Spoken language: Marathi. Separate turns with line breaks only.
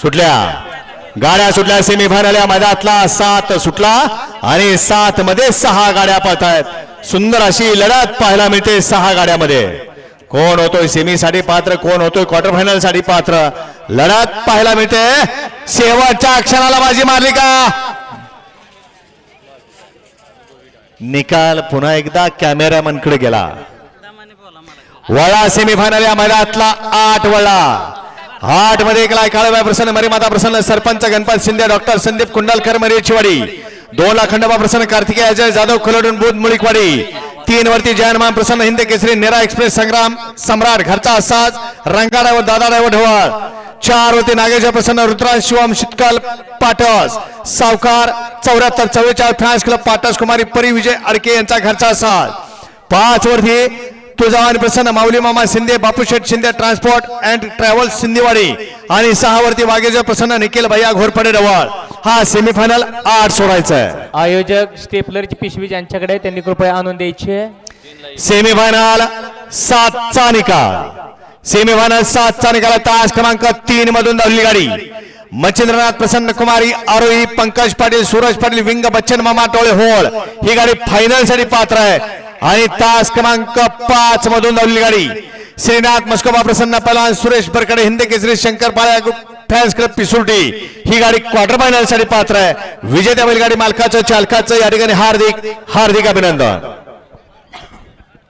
सुटल्या गाड्या सुटल्या सेमीफायनल या मैदानातला 7 सुटला आणि 7 मध्ये 6 गाड्या पळतायत। सुंदर अशी लढत पाहायला मिळते 6 गाड्यामध्ये। कोण होतोय सेमी साठी पात्र, कोण होतोय क्वार्टर फायनल साठी पात्र, लढत पाहायला मिळते। शेवटच्या क्षणाला बाजी मारली का? निकाल पुन्हा एकदा कॅमेरामनकडे गेला। वळा सेमीफायनल या मैदानातला 8 वळा 8 मध्ये एक लायकाळबाई प्रसन्न, मरीमाता प्रसन्न, सरपंच गणपत शिंदे, डॉक्टर संदीप कुंडलकर मरीचवाडी, 2 ला खंडोबा प्रसन्न, कार्तिकेय अजय जाधव खलोडून बुध मुळीकवाडी, 3 वरती जयनमान प्रसन्न, हिंद केसरी नेरा एक्सप्रेस संग्राम सम्राट घरचा असाच रंगाराव दादाराव ढवळ, 4 वरती नागेश प्रसन्न, रुद्रांश शिवम शितकाल पाटस सावकार, 74 44 फ्रान्स क्लब पाटस कुमारी परी विजय अडके यांचा घरचा असाच, 5 वरती तुळजावानी प्रसन्न, माऊली मामा Shinde, Bapusheth Shinde transport and travels Sindhiwadi आणि 6 वरती वाघेश्वर प्रसन्न, निखिल भैया घोरपडे रवाळ। हा सेमीफायनल 8 सोडायचा आहे।
आयोजक स्टेपलरची पिशवी ज्यांच्याकडे त्यांनी कृपया आणून द्यायची आहे।
सेमीफायनल 7 चा निकाल, सेमीफायनल 7 चा निकाल, तास क्रमांक 3 मधून धावली गाडी मच्छिंद्रनाथ प्रसन्न कुमारी आरोही, पंकज पाटील, सूरज पाटील विंग, बच्चन मामा टोळे होळ ही गाडी फायनल साठी पात्र आहे आणि तास क्रमांक 5 मधून धावली गाडी श्रीनाथ मस्कोबा प्रसन्न पहलवान, सुरेश बरकडे हिंद केसरी, शंकर पाळ्या फॅन्स क्लब पिसुर्टी ही गाडी क्वार्टर फायनल साठी पात्र आहे। विजेत्या बैलगाडी मालकाचं चालकाचं या ठिकाणी हार्दिक हार्दिक अभिनंदन।